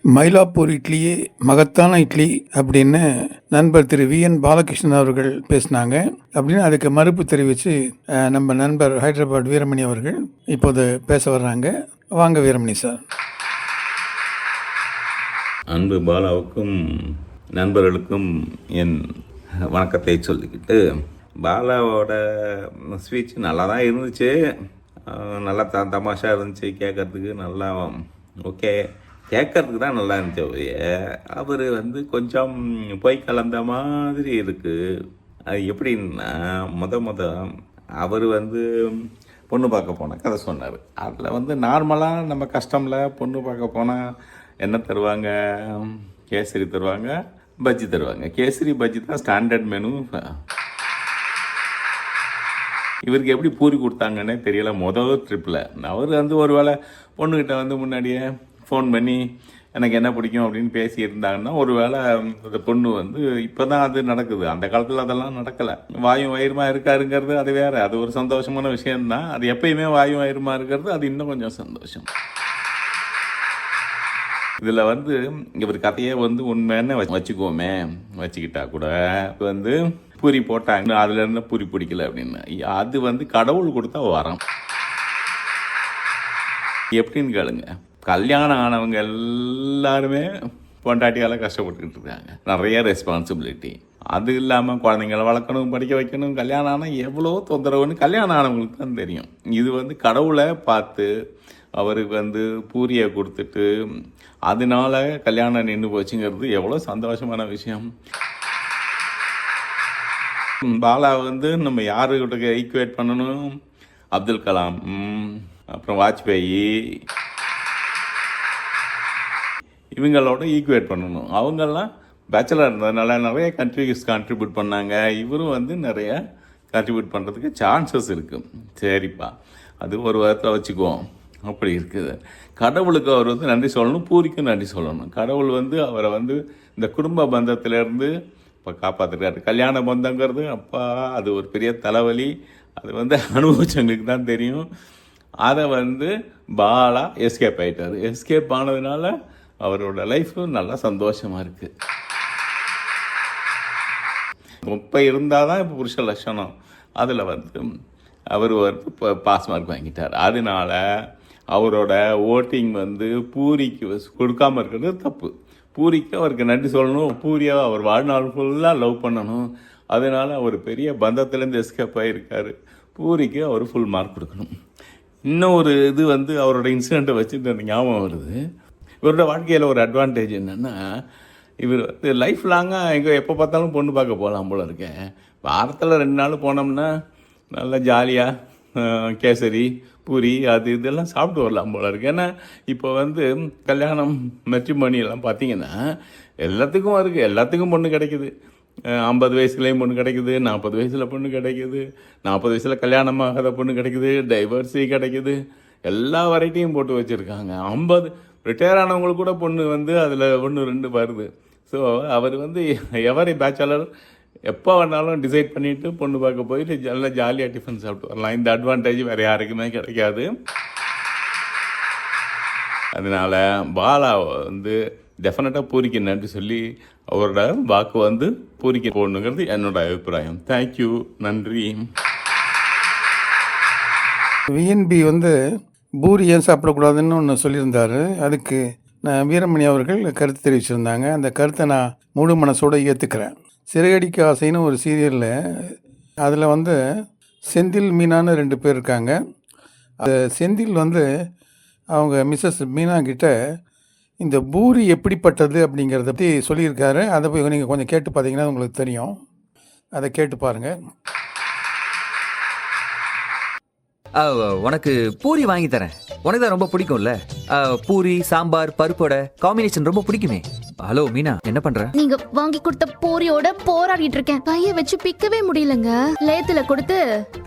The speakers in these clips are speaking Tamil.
மயிலாப்பூர் இட்லியே மகத்தான இட்லி அப்படின்னு நண்பர் திரு வி.என். பாலகிருஷ்ணன் அவர்கள் பேசினாங்க. அப்படின்னு அதுக்கு மறுப்பு தெரிவித்து நம்ம நண்பர் ஹைதராபாத் வீரமணி அவர்கள் இப்போது பேச வர்றாங்க. வாங்க வீரமணி சார். அன்பு பாலாவுக்கும் நண்பர்களுக்கும் என் வணக்கத்தை சொல்லிக்கிட்டு, பாலாவோட ஸ்பீச் நல்லா தான் இருந்துச்சு, நல்லா தமாஷா இருந்துச்சு, கேட்கறதுக்கு நல்லா ஓகே, கேட்கறதுக்கு தான் நல்லா இருந்துச்சு. அவர் கொஞ்சம் பொய் கலந்த மாதிரி இருக்குது. அது எப்படின்னா, முத அவர் பொண்ணு பார்க்க போன கதை சொன்னார். அதில் நார்மலாக நம்ம கஸ்டமில் பொண்ணு பார்க்க போனால் என்ன தருவாங்க? கேசரி தருவாங்க, பஜ்ஜி தருவாங்க. கேசரி பஜ்ஜி தான் ஸ்டாண்டர்ட் மெனு. இவருக்கு எப்படி பூரி கொடுத்தாங்கன்னே தெரியல. முதல் ட்ரிப்பில் அவர் ஒரு வேளை பொண்ணுக்கிட்ட முன்னாடியே ஃபோன் பண்ணி எனக்கு என்ன பிடிக்கும் அப்படின்னு பேசியிருந்தாங்கன்னா, ஒரு வேளை அந்த பொண்ணு இப்போ தான் அது நடக்குது. அந்த காலத்தில் அதெல்லாம் நடக்கலை. வாயும் வயிறுமா இருக்காருங்கிறது அது வேறு, அது ஒரு சந்தோஷமான விஷயம்தான். அது எப்பயுமே வாயும் வயிறுமா இருக்கிறது அது இன்னும் கொஞ்சம் சந்தோஷம். இதில் இவர் கதையே உண்மைன்னு வச்சுக்குவோமே, வச்சுக்கிட்டா கூட பூரி போட்டாங்க, அதுல இருந்து பூரி பிடிக்கல அப்படின்னு. அது கடவுள் கொடுத்தா வரம். எப்படின்னு கேளுங்க, கல்யாணம் ஆனவங்க எல்லாருமே பொண்டாட்டியால கஷ்டப்பட்டுக்கிட்டு இருக்காங்க. நிறைய ரெஸ்பான்சிபிலிட்டி. அது இல்லாமல் குழந்தைங்களை வளர்க்கணும், படிக்க வைக்கணும். கல்யாணம் ஆனால் எவ்வளோ தொந்தரவுன்னு கல்யாணம் ஆனவங்களுக்கு தான் தெரியும். இது கடவுளை பார்த்து அவருக்கு பூரியை கொடுத்துட்டு அதனால கல்யாணம் நின்று போச்சுங்கிறது எவ்வளோ சந்தோஷமான விஷயம். பாலா நம்ம யாருக்கிட்ட ஈக்குவேட் பண்ணணும்? அப்துல் கலாம், அப்புறம் வாஜ்பாயி, இவங்களோட ஈக்குவேட் பண்ணணும். அவங்கெல்லாம் பேச்சுலர் இருந்ததுனால நிறைய கண்ட்ரிஸ் கான்ட்ரிபியூட் பண்ணாங்க. இவரும் நிறைய கான்ட்ரிபியூட் பண்ணுறதுக்கு சான்சஸ் இருக்குது. சரிப்பா, அது ஒரு விதத்தில் வச்சுக்குவோம். அப்படி இருக்குது. கடவுளுக்கு அவர் நன்றி சொல்லணும், பூரிக்கும் நன்றி சொல்லணும். கடவுள் அவரை இந்த குடும்ப பந்தத்திலேருந்து இப்போ காப்பாற்றுறாரு. கல்யாண பந்தங்கிறது அப்பா அது ஒரு பெரிய தலைவலி. அது அனுபவிச்சவங்களுக்கு தான் தெரியும். அதை பாலா எஸ்கேப் ஆகிட்டார். எஸ்கேப் ஆனதுனால அவரோட லைஃப் நல்லா சந்தோஷமாக இருக்குது. இப்போ இருந்தால் தான் இப்போ புருஷ லட்சணம். அதில் அவர் பாஸ் மார்க் வாங்கிட்டார். அதனால அவரோட ஓட்டிங் பூரிக்கு கொடுக்காமல் இருக்கிறது தப்பு. பூரிக்கு அவருக்கு நன்றி சொல்லணும். பூரியை அவர் வாழ்நாள் ஃபுல்லாக லவ் பண்ணணும். அதனால அவர் பெரிய பந்தத்துலேருந்து எஸ்கேப் ஆகியிருக்காரு. பூரிக்கு அவர் ஃபுல் மார்க் கொடுக்கணும். இன்னும் ஒரு இது அவரோட இன்சிடெண்ட்டை வச்சுட்டு ஞாபகம் வருது. இவரோட வாழ்க்கையில் ஒரு அட்வான்டேஜ் என்னென்னா, இவர் லைஃப் லாங்காக எங்கே எப்போ பார்த்தாலும் பொண்ணு பார்க்க போகலாம் போல இருக்கேன். வாரத்தில் 2 நாள் போனோம்னா நல்லா ஜாலியாக கேசரி பூரி அது இதெல்லாம் சாப்பிட்டு வரலாம் போல இருக்கு. ஏன்னா இப்போ கல்யாணம் மெட்ரிமோனியெல்லாம் பார்த்தீங்கன்னா எல்லாத்துக்கும் இருக்குது. எல்லாத்துக்கும் பொண்ணு கிடைக்குது. 50 வயசுலேயும் பொண்ணு கிடைக்குது, 40 வயசில் பொண்ணு கிடைக்குது, 40 வயசில் கல்யாணம் ஆகாத பொண்ணு கிடைக்குது, டைவர்ஸி கிடைக்குது. எல்லா வெரைட்டியும் போட்டு வச்சுருக்காங்க. 50 ரிட்டையர் ஆனவங்களுக்கு கூட பொண்ணு அதில் 1 2 வருது. ஸோ அவர் எவரி பேச்சுலர் எப்போ வேணாலும் டிசைட் பண்ணிவிட்டு பொண்ணு பார்க்க போயிட்டு நல்லா ஜாலியாக டிஃபன் சாப்பிட்டு வரலாம். இந்த அட்வான்டேஜ் வேறு யாருக்குமே கிடைக்காது. அதனால் பாலா டெஃபினட்டாக பூரிக்கு நன்றி சொல்லி அவரோட வாக்கு பூரிக்கு போடணுங்கிறது என்னோட அபிப்பிராயம். தேங்க்யூ, நன்றி. விஎன்பி பூரி ஏன் சாப்பிடக்கூடாதுன்னு ஒன்று சொல்லியிருந்தார். அதுக்கு நான் வீரமணி அவர்கள் கருத்து தெரிவிச்சிருந்தாங்க. அந்த கருத்தை நான் முழு மனசோடு ஏற்றுக்கிறேன். சிறையடிக்க ஆசைன்னு ஒரு சீரியலில் அதில் செந்தில் மீனான்னு 2 பேர் இருக்காங்க. அது செந்தில் அவங்க மிஸ்ஸஸ் மீனா கிட்ட இந்த பூரி எப்படிப்பட்டது அப்படிங்கிறத பற்றி சொல்லியிருக்காரு. அதை போய் நீங்கள் கொஞ்சம் கேட்டு பார்த்தீங்கன்னா உங்களுக்கு தெரியும். அதை கேட்டு பாருங்கள். உனக்கு பூரி வாங்கி தரேன். உனக்கு தான் ரொம்ப பிடிக்கும்ல. பூரி சாம்பார் பருப்போட காம்பினேஷன் ரொம்ப பிடிக்குமே. ஹலோ மீனா, என்ன பண்ற? நீங்க வாங்கி கொடுத்த பூரியோட போராடிட்டு இருக்கேன். கைய வச்சு பிக்கவே முடியலங்க. லேத்துல கொடுத்து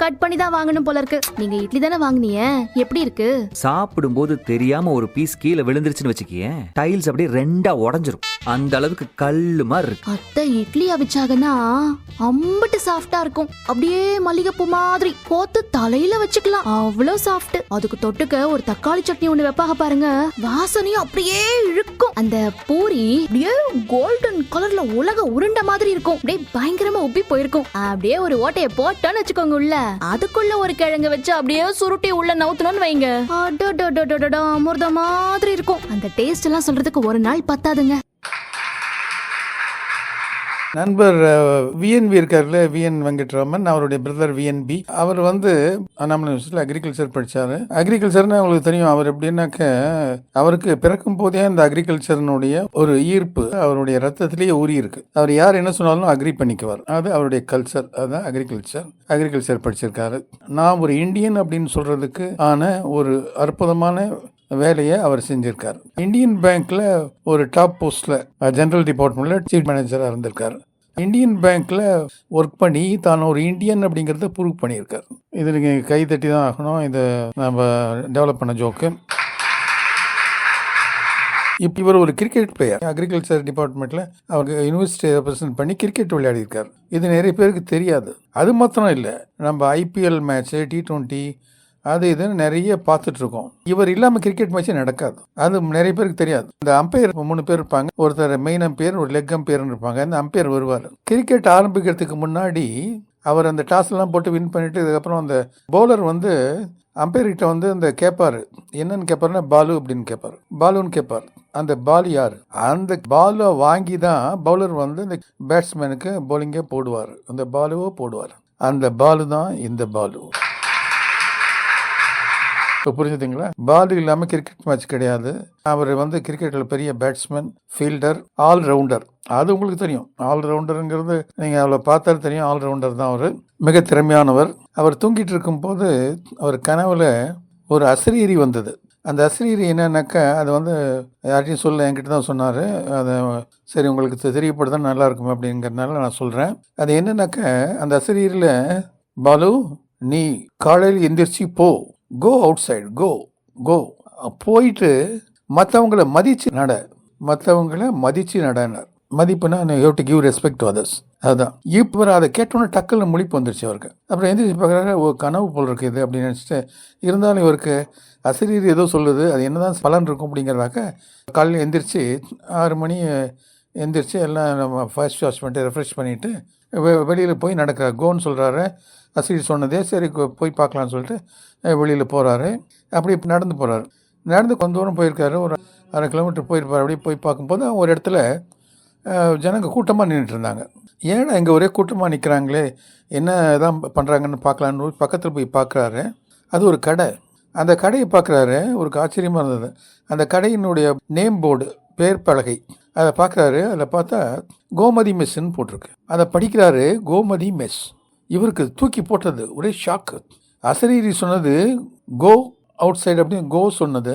கட் பண்ணி தான் வாங்கணும் போல இருக்கு. நீங்க இட்லி தானே வாங்குனீங்க, எப்படி இருக்கு? சாப்பிடும்போது தெரியாம ஒரு பீஸ் கீழே விழுந்துருச்சுன்னு வச்சுக்கியேன், டைல்ஸ் அப்படியே ரெண்டா உடைஞ்சிரும். அந்த அளவுக்கு கல்லு மாதிரி இருக்கு. அத்தை இட்லி அவிச்சாங்கன்னா அம்பட்டு சாஃப்டா இருக்கும். அப்படியே மல்லிகைப்பூ மாதிரி கோத்து தலையில வச்சுக்கலாம். அவ்வளவு சாஃப்ட். அதுக்கு தொட்டுக்க ஒரு தக்காளி சட்னி ஒண்ணு வைப்பாக பாருங்க, வாசனையும் அப்படியே இழுக்கும். அந்த பூரி அப்படியே கோல்டன் கலர்ல உலக உருண்ட மாதிரி இருக்கும். அப்படியே பயங்கரமா உப்பி போயிருக்கும். அப்படியே ஒரு ஓட்டைய போட்டோன்னு வச்சுக்கோங்க உள்ள, அதுக்குள்ள ஒரு கிழங்கு வச்சு அப்படியே சுருட்டி உள்ள நவுத்தணும்னு வைங்க, அமர்த மாதிரி இருக்கும். அந்த டேஸ்ட் எல்லாம் சொல்றதுக்கு ஒரு நாள் பத்தாதுங்க. நண்பர் விஎன்பி இருக்கார்ல, விஎன் வெங்கட்ராமன், அவருடைய பிரதர் விஎன்பி. அவர் வந்து அண்ணாமலை யூனிவர்சிட்டியில் அக்ரிகல்ச்சர் படித்தார். அக்ரிகல்ச்சர்னு அவங்களுக்கு தெரியும். அவர் எப்படின்னாக்க, அவருக்கு பிறக்கும் போதே அந்த அக்ரிகல்ச்சர்னுடைய ஒரு ஈர்ப்பு அவருடைய ரத்தத்திலேயே ஊறி இருக்கு. அவர் யார் என்ன சொன்னாலும் அக்ரி பண்ணிக்குவார். அது அவருடைய கல்ச்சர். அதுதான் அக்ரிகல்ச்சர் படிச்சிருக்காரு. நான் ஒரு இந்தியன் அப்படின்னு சொல்றதுக்கு ஆன ஒரு அற்புதமான வேலையை அவர் செஞ்சிருக்கார். இந்தியன் பேங்க்ல ஒரு டாப் போஸ்ட்ல ஜெனரல் டிபார்ட்மெண்ட்ல சீஃப் மேனேஜரா இருந்திருக்காரு. இந்தியன் பேங்க்ல ஒர்க் பண்ணி தான் ஒரு இந்தியன் அப்படிங்கிறத ப்ரூவ் பண்ணியிருக்காரு. இது நீங்க கை தட்டி தான் ஆகணும். இதை நம்ம டெவலப் பண்ண ஜோக்கு. இப்போ இவர் ஒரு கிரிக்கெட் பிளேயர். அக்ரிகல்ச்சர் டிபார்ட்மெண்ட்ல அவருக்கு யூனிவர்சிட்டி ரெப்ரசன்ட் பண்ணி கிரிக்கெட் விளையாடி இருக்காரு. இது நிறைய பேருக்கு தெரியாது. அது மாத்திரம் இல்லை, நம்ம ஐபிஎல் மேட்ச்சு, T20 அது இதுன்னு நிறைய பார்த்துட்டு இருக்கோம். இவர் இல்லாமல் கிரிக்கெட் மேட்சே நடக்காது. அது நிறைய பேருக்கு தெரியாது. இந்த அம்பையர் 3 பேர் இருப்பாங்க. ஒருத்தர் மெயின் அம்பையர், ஒரு லெக் அம்பையர்னு இருப்பாங்க. இந்த அம்பையர் வருவார். கிரிக்கெட் ஆரம்பிக்கிறதுக்கு முன்னாடி அவர் அந்த டாஸ்லாம் போட்டு வின் பண்ணிட்டு, இதுக்கப்புறம் அந்த பவுலர் வந்து அம்பையர்கிட்ட வந்து அந்த கேட்பாரு. என்னன்னு கேட்பாருன்னா, பாலு அப்படின்னு கேட்பாரு. பாலுன்னு கேட்பார். அந்த பால் யார்? அந்த பாலை வாங்கி தான் பவுலர் வந்து இந்த பேட்ஸ்மேனுக்கு பவுலிங்கே போடுவார். அந்த பாலுவோ போடுவார். அந்த பாலு தான் இந்த பாலு. இப்போ புரிஞ்சுதுங்களா? பால் இல்லாமல் கிரிக்கெட் மேட்ச் கிடையாது. அவர் வந்து கிரிக்கெட்டில் பெரிய பேட்ஸ்மேன், ஃபீல்டர், ஆல்ரவுண்டர். அது உங்களுக்கு தெரியும். ஆல்ரவுண்டருங்கிறது நீங்கள் அவ்வளோ பார்த்தாலும் தெரியும். ஆல்ரவுண்டர் தான் அவர். மிக திறமையானவர். அவர் தூங்கிட்டு இருக்கும்போது அவர் கனவுல ஒரு அசரீரி வந்தது. அந்த அசரீரி என்னன்னாக்கா, அது வந்து யார்ட்டையும் சொல்ல, என்கிட்ட தான் சொன்னார். அதை சரி உங்களுக்கு தெரியப்படுதான் நல்லா இருக்கும் அப்படிங்கிறதுனால நான் சொல்கிறேன். அது என்னன்னாக்கா, அந்த அசரீரியில், பாலு நீ காலையில் எந்திரிச்சு போ, கோ அவுட் சைடு, கோ போயிட்டு மற்றவங்கள மதிச்சு நடனார். மதிப்புனா you to give respect to others. அதுதான். இப்போ அதை கேட்டோன்னே டக்குன்னு முழிப்பு வந்துருச்சு அவருக்கு. அப்புறம் எந்திரிச்சு பார்க்குறாரு, ஒரு கனவு போல் இருக்குது இது அப்படின்னு நினச்சிட்டு, இருந்தாலும் இவருக்கு அசரீர் ஏதோ சொல்லுது, அது என்னதான் பலன் இருக்கும் அப்படிங்கிறதாக்க காலையில் எந்திரிச்சு 6 மணி எந்திரிச்சு எல்லாம் நம்ம ஃபர்ஸ்ட் வாஷ் பண்ணிட்டு ரெஃப்ரெஷ் பண்ணிவிட்டு வெளியில் போய் நடக்கிறார். கோன்னு சொல்கிறாரு. அசரீர் சொன்னதே சரி போய் பார்க்கலான்னு சொல்லிட்டு வெளியில் போகிறாரு. அப்படி நடந்து போகிறாரு. நடந்து கொஞ்சம் தூரம் போயிருக்காரு. ஒரு 1/2 கிலோமீட்டர் போயிருப்பார். அப்படியே போய் பார்க்கும்போது ஒரு இடத்துல ஜனங்க கூட்டமாக நின்றுட்டு இருந்தாங்க. ஏன்னா இங்கே ஒரே கூட்டமாக நிற்கிறாங்களே, என்ன தான் பண்ணுறாங்கன்னு பார்க்கலான்னு பக்கத்தில் போய் பார்க்குறாரு. அது ஒரு கடை. அந்த கடையை பார்க்குறாரு. ஒரு ஆச்சரியமாக இருந்தது. அந்த கடையினுடைய நேம் போர்டு, பேர் பலகை, அதை பார்க்குறாரு. அதில் பார்த்தா கோமதி மெஸ்ன்னு போட்டிருக்கு. அதை படிக்கிறாரு, கோமதி மெஸ். இவருக்கு தூக்கி போட்டது ஒரே ஷாக்கு. அசரீரி சொன்னது கோ அவுட் சைடு அப்படின்னு கோ சொன்னது.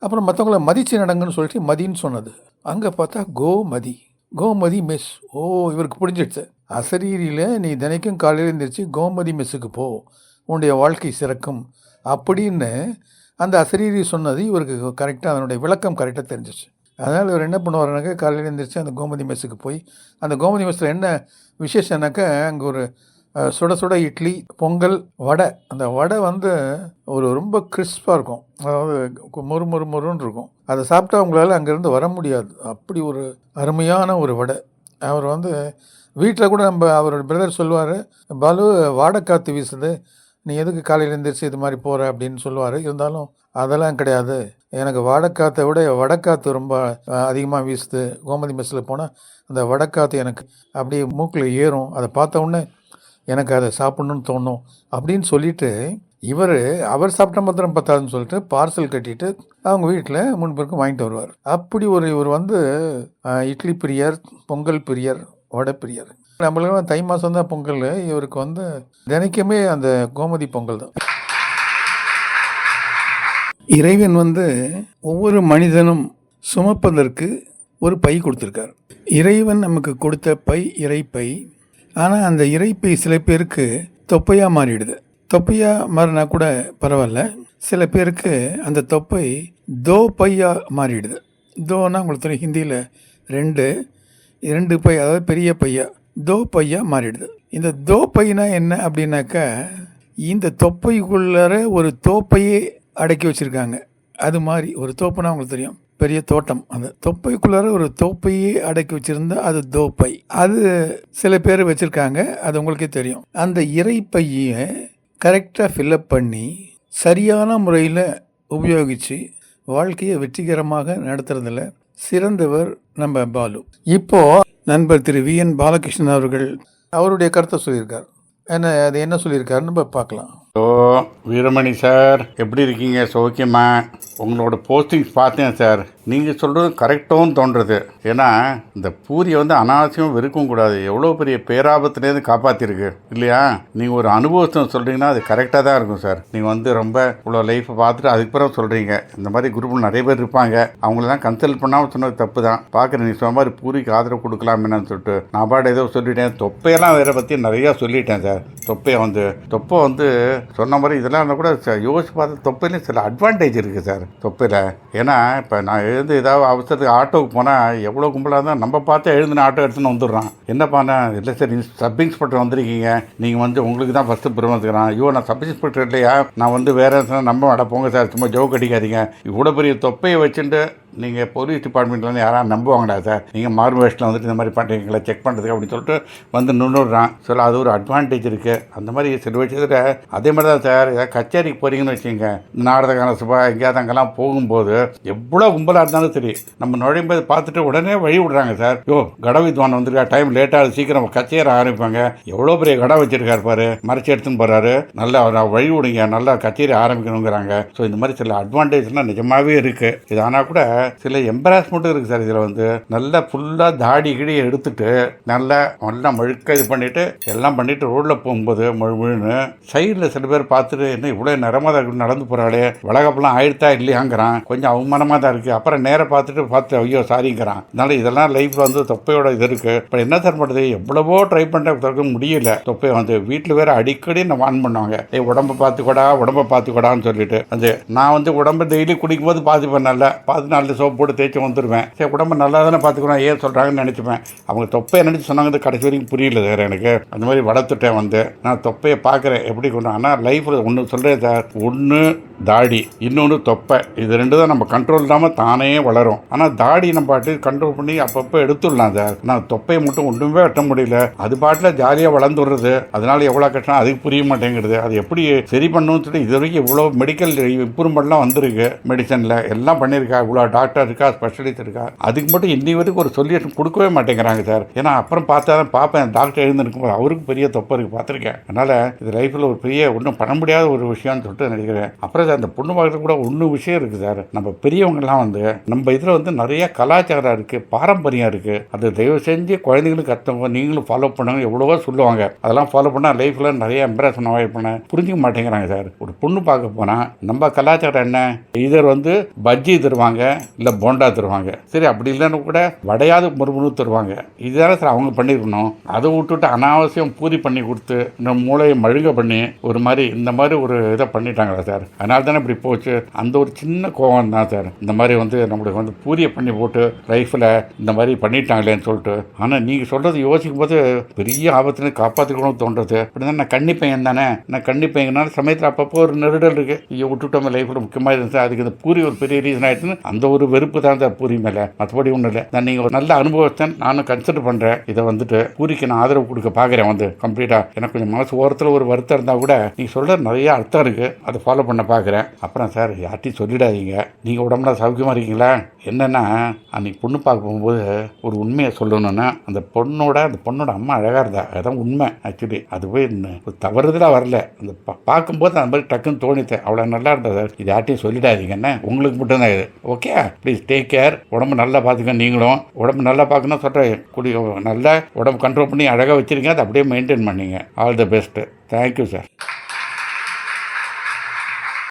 அப்புறம் மற்றவங்கள மதிச்சு நடங்கன்னு சொல்லிட்டு மதின்னு சொன்னது. அங்கே பார்த்தா கோமதி மெஸ். ஓ, இவருக்கு புரிஞ்சிடுச்சு. அசரீரியில் நீ தினைக்கும் காலையில் எழுந்திரிச்சு கோமதி மெஸ்ஸுக்கு போ, உன்னுடைய வாழ்க்கை சிறக்கும் அப்படின்னு அந்த அசரீரி சொன்னது இவருக்கு கரெக்டாக, அதனுடைய விளக்கம் கரெக்டாக தெரிஞ்சிச்சு. அதனால் இவர் என்ன பண்ணுவாருனாக்கா, காலையில் எழுந்திரிச்சு அந்த கோமதி மெஸ்ஸுக்கு போய், அந்த கோமதி மெஸ்ஸில் என்ன விசேஷம்னாக்கா, அங்கே ஒரு சுட சுட இட்லி, பொங்கல், வடை. அந்த வடை வந்து ஒரு ரொம்ப கிறிஸ்பாக இருக்கும். அதாவது மொறுன்னு இருக்கும். அதை சாப்பிட்டா அவங்களால அங்கேருந்து வர முடியாது. அப்படி ஒரு அருமையான ஒரு வடை. அவர் வந்து வீட்டில் கூட அவரோட பிரதர் சொல்லுவார், பாலு வாடைக்காற்று வீசுது, நீ எதுக்கு காலையில் எழுந்திரிச்சு இது மாதிரி போகிற அப்படின்னு சொல்லுவார். இருந்தாலும் அதெல்லாம் கிடையாது, எனக்கு வாடைக்காற்றை விட வடைக்காற்று ரொம்ப அதிகமாக வீசுது. கோமதி மெஸ்ஸில் போனால் அந்த வடைக்காற்று எனக்கு அப்படியே மூக்கில் ஏறும். அதை பார்த்த உடனே எனக்கு அதை சாப்பிட்ணுன்னு தோணும் அப்படின்னு சொல்லிட்டு, அவர் சாப்பிட்ட மாத்திரம் பத்தாதுன்னு சொல்லிட்டு பார்சல் கட்டிட்டு அவங்க வீட்டில் 3 பேருக்கும் வாங்கிட்டு வருவார். அப்படி இவர் வந்து இட்லி பிரியர், பொங்கல் பிரியர், வடை பிரியர். நம்மளுக்கு தை மாதம் தான் பொங்கல். இவருக்கு வந்து தினைக்குமே அந்த கோமதி பொங்கல் தான். இறைவன் வந்து ஒவ்வொரு மனிதனும் சுமப்பதற்கு ஒரு பை கொடுத்துருக்கார். இறைவன் நமக்கு கொடுத்த பை இறைப்பை. ஆனால் அந்த இறைப்பை சில பேருக்கு தொப்பையாக மாறிடுது. தொப்பையாக மாறினா கூட பரவாயில்ல, சில பேருக்கு அந்த தொப்பை தோ பையாக மாறிடுது. தோனா உங்களுக்கு தெரியும், ஹிந்தியில் ரெண்டு பை, அதாவது பெரிய பையா, தோ பையா மாறிடுது. இந்த தோ பையனா என்ன அப்படின்னாக்கா, இந்த தொப்பைக்குள்ளார ஒரு தோப்பையே அடக்கி வச்சுருக்காங்க. அது மாதிரி ஒரு தோப்புனா உங்களுக்கு தெரியும், பெரிய தோட்டம். அந்த தொப்பைக்குள்ளார ஒரு தோப்பையே அடக்கி வச்சுருந்தா அது தோப்பை. அது சில பேர் வச்சுருக்காங்க, அது உங்களுக்கே தெரியும். அந்த இறைப்பையை கரெக்டாக ஃபில்லப் பண்ணி சரியான முறையில் உபயோகித்து வாழ்க்கையை வெற்றிகரமாக நடத்துறதுல சிறந்தவர் நம்ம பாலு. இப்போது நண்பர் திரு VN பாலகிருஷ்ணன் அவர்கள் அவருடைய கருத்தை சொல்லியிருக்கார். அது என்ன சொல்லியிருக்காருன்னு நம்ம பார்க்கலாம். வீரமணி சார், எப்படி இருக்கீங்க? சௌக்கியமா? உங்களோட போஸ்டிங்ஸ் பார்த்தேன் சார். நீங்கள் சொல்கிறது கரெக்டாகவும் தோன்றுறது. ஏன்னா இந்த பூரியை அனாவசியம் வெறுக்கவும் கூடாது. எவ்வளோ பெரிய பேராபத்துலேருந்து காப்பாற்றிருக்கு இல்லையா? நீங்கள் ஒரு அனுபவத்தை சொல்கிறீங்கன்னா அது கரெக்டாக தான் இருக்கும் சார். நீங்கள் ரொம்ப இவ்வளோ லைஃப்பை பார்த்துட்டு அதுக்கு பிறகு சொல்கிறீங்க. இந்த மாதிரி குரூப்பில் நிறைய பேர் இருப்பாங்க, அவங்களெல்லாம் கன்சல்ட் பண்ணாமல் சொன்னது தப்பு தான். பார்க்குறேன், நீ சொன்ன மாதிரி பூரிக்கு ஆதரவு கொடுக்கலாம் என்னன்னு சொல்லிட்டு நான் பாட ஏதோ சொல்லிட்டேன். தொப்பையெல்லாம் வேற பற்றி நிறையா சொல்லிட்டேன் சார். தொப்பை சொன்ன மாதிரி இதெல்லாம் கூட யோசிச்சு பார்த்து தொப்பையிலையும் சில அட்வான்டேஜ் இருக்குது சார் தொப்பையில். ஏன்னா இப்போ நான் ஏதாவது அவசரத்துக்கு ஆட்டோவுக்கு போனால் எவ்வளோ கும்பலாக இருந்தால் நம்ம பார்த்து எழுந்தின ஆட்டோ எடுத்துன்னு வந்துடுறான். என்னப்பாண்ணா, இல்லை சார் சப் இன்ஸ்பெக்டர் வந்திருக்கீங்க, நீங்கள் உங்களுக்கு தான் ஃபஸ்ட்டு பெருமைக்கிறான். ஐயோ நான் சப் இன்ஸ்பெக்டர் இல்லையா, நான் வேறு நம்ம போங்க சார், சும்மா ஜோக் அடிக்காதீங்க. இவ்வளோ பெரிய தொப்பையை வச்சுட்டு நீங்கள் போலீஸ் டிபார்ட்மெண்ட்லேருந்து யாராவது நம்புவாங்களா சார்? நீங்கள் மார்க் வேஸ்ட்டில் இந்த மாதிரி பண்ணுறீங்களா செக் பண்ணுறதுக்கு அப்படின்னு சொல்லிட்டு நின்றுடுறான். சொல்ல அது ஒரு அட்வான்டேஜ் இருக்குது. அந்த மாதிரி சில விஷயத்தில் அதே மாதிரி தான் சார். ஏதாவது கச்சேரிக்கு போகிறீங்கன்னு வச்சுங்க, நாடகக்கான சபா எங்கேயாவது அங்கெல்லாம் போகும்போது எவ்வளோ கும்பலாக இருந்தாலும் சரி, நம்ம நுழையும் போது பார்த்துட்டு உடனே வழி விடுறாங்க சார். கடவித்வான் வந்திருக்கா, டைம் லேட்டாக சீக்கிரம் கச்சேரி ஆரம்பிப்பாங்க. எவ்வளோ பெரிய கடை வச்சிருக்காரு பாரு, மறைச்சி எடுத்துன்னு போகிறாரு, நல்லா வழி விடுங்க, நல்லா கச்சேரி ஆரம்பிக்கணுங்கிறாங்க. ஸோ இந்த மாதிரி சில அட்வான்டேஜ்லாம் நிஜமாகவே இருக்குது. இது ஆனால் கூட சில எம்பராஸ்மெண்ட்டும் இருக்குது சார். இதில் நல்லா ஃபுல்லாக தாடி கிடி எடுத்துட்டு நல்லா மழுக்க இது பண்ணிவிட்டு எல்லாம் பண்ணிவிட்டு ரோட்டில் போகும்போது முழுன்னு சைடில் சில பேர் பார்த்துட்டு என்ன இவ்வளோ நிறமாக தான் நடந்து போகிறாளே, வளகப்பெல்லாம் ஆயிடுத்தா இல்லையாங்கிறான். கொஞ்சம் அவமானமாக தான் இருக்குது. அப்புறம் நேராக பார்த்துட்டு ஐயோ சாரிங்கிறான். அதனால இதெல்லாம் லைஃப்பில் தொப்பையோட இது இருக்குது. இப்போ என்ன சார் பண்ணுறது, எவ்வளவோ ட்ரை பண்ணுற முடியல. தொப்பை வீட்டில் வேறு அடிக்கடி நான் வான் பண்ணுவாங்க, உடம்பை பார்த்துக்கூடான்னு சொல்லிட்டு. நான் உடம்பை டெய்லி குடிக்கும் போது பார்த்துப்பேன், நல்லா பார்த்து நல்ல சோப்பு போட்டு தேய்ச்சி வந்துடுவேன். சரி உடம்பு நல்லா தானே பார்த்துக்கணும், ஏன் சொல்கிறாங்கன்னு நினச்சிப்பேன். அவங்க தொப்பையை நினச்சி சொன்னாங்க, கடைசி வரைக்கும் புரியல சார் எனக்கு. அந்த மாதிரி வளர்த்துட்டேன். நான் தொப்பையை பார்க்குறேன் எப்படி கொண்டு. ஆனால் லைஃப்பில் ஒன்று சொல்கிறேன் சார், ஒன்று தாடி, இன்னொன்று தொப்பை. இது ரெண்டு தான் நம்ம கண்ட்ரோல் இல்லாமல் தானே வளரும். ஆனால் தாடி நம்ம பாட்டு கண்ட்ரோல் பண்ணி அப்பப்போ எடுத்துடலாம் சார். நான் தொப்பையை மட்டும் ஒன்றுமே வெட்ட முடியல, அது பாட்டில் ஜாலியாக வளர்ந்துடுறது. அதனால எவ்வளோ கஷ்டம் அதுக்கு புரிய மாட்டேங்கிறது. அது எப்படி சரி பண்ணணும்னு சொல்லி இது வரைக்கும் இவ்வளோ மெடிக்கல் இம்ப்ரூவ்மெண்ட்லாம் வந்திருக்கு. மெடிசனில் எல்லாம் பண்ணியிருக்கா, இவ்வளோ டாக்டர் இருக்கா, ஸ்பெஷலிஸ்ட் இருக்கா. அதுக்கு மட்டும் இன்னி வரைக்கும் ஒரு சொல்யூஷன் கொடுக்கவே மாட்டேங்கிறாங்க சார். ஏன்னா அப்புறம் பார்த்தா தான் பார்ப்பேன், டாக்டர் எழுந்திருக்கும்போது அவருக்கு பெரிய தொப்பை இருக்கு பார்த்துருக்கேன். அதனால் இது லைஃப்பில் ஒரு பெரிய ஒன்றும் பண்ண முடியாத ஒரு விஷயம்னு சொல்லிட்டு நினைக்கிறேன். அப்புறம் அந்த பொண்ணு பார்க்கறது கூட ஒன்று விஷயம் இருக்குது சார். நம்ம பெரியவங்கெல்லாம் நம்ம இதில் நிறைய கலாச்சாரம் இருக்குது, பாரம்பரியம் இருக்குது. அது தயவு செஞ்சு குழந்தைங்களுக்கு கற்றுங்க, நீங்களும் ஃபாலோ பண்ணுங்க. எவ்வளவோ சொல்லுவாங்க, அதெல்லாம் ஃபாலோ பண்ணால் லைஃப்பில் நிறைய எம்ப்ராஸ் பண்ண புரிஞ்சிக்க மாட்டேங்கிறாங்க சார். ஒரு பொண்ணு பார்க்க போனால் நம்ம கலாச்சாரம் என்ன, இதர் பஜ்ஜி தருவாங்க, இல்லை போண்டா தருவாங்க. சரி அப்படி இல்லைன்னு கூட வடையாவது முறுமுறு தருவாங்க. இதுதானே சார் அவங்க பண்ணியிருக்கணும். அதை விட்டுட்டு அனாவசியம் பூரி பண்ணி கொடுத்து இந்த மூளையை மழுங்க பண்ணி ஒரு மாதிரி இந்த மாதிரி ஒரு இதை பண்ணிட்டாங்களா சார். அதனால தானே இப்படி போச்சு. அந்த ஒரு சின்ன கோவம் தான் சார். இந்த மாதிரி நம்மளுக்கு பூரியை பண்ணி போட்டு லைஃப்பில் இந்த மாதிரி பண்ணிட்டாங்களேன்னு சொல்லிட்டு. ஆனால் நீங்கள் சொல்கிறது யோசிக்கும் போது பெரிய ஆபத்துல காப்பாற்றிக்கணும்னு தோன்றது. அப்படிதான் நான் கன்னி பையன் தானே, நான் கன்னி பையனால சமயத்தில் அப்பப்போ ஒரு நெருடல் இருக்குது. ஐயோ விட்டுட்டோம் லைஃப்பில் முக்கியமாக இருந்துச்சு. அதுக்கு இந்த பூரி ஒரு பெரிய ரீசன் ஆகிடுச்சுன்னு அந்த ஒரு வெறுப்பு தான் சார் பூரி மேலே. மற்றபடி ஒன்றும் இல்லை. நான் நீங்கள் ஒரு நல்ல அனுபவத்தை நானும் கன்சிடர் பண்ணுறேன். இதை பூரிக்கு நான் ஆதரவு கொடுக்க பார்க்குறேன். கம்ப்ளீட்டாக எனக்கு கொஞ்சம் மனசு ஓரத்தில் ஒரு வருத்தம் இருந்தால் கூட நீங்கள் சொல்கிற நிறைய அர்த்தம் இருக்குது, அதை ஃபாலோ பண்ண பார்க்குறேன். அப்புறம் சார் யார்ட்டையும் சொல்லிடாதீங்க, நீங்கள் உடம்புல சௌக்கியமாக இருக்கீங்களா. என்னென்னா அன்றைக்கி பொண்ணு பார்க்க போகும்போது ஒரு உண்மையை சொல்லணுன்னா, அந்த பொண்ணோட அம்மா அழகாக இருந்தா, அதுதான் உண்மை. ஆக்சுவலி அது போய் தவறுதலாக வரல, அந்த பார்க்கும்போது அந்த மாதிரி டக்குன்னு தோணித்தேன், அவ்வளோ நல்லா இருந்தா சார். இது யார்ட்டையும் சொல்லிடாதீங்கன்னு, உங்களுக்கு மட்டும்தான் இது. Okay, please take care. உடம்பு நல்லா பார்த்துக்க. நீங்களும் உடம்பு நல்லா பார்க்கணும் சொல்கிறேன். நல்லா உடம்பு கண்ட்ரோல் பண்ணி அழகாக வச்சுருங்க, அதை அப்படியே மெயின்டைன் பண்ணிங்க. All the best. Thank you sir.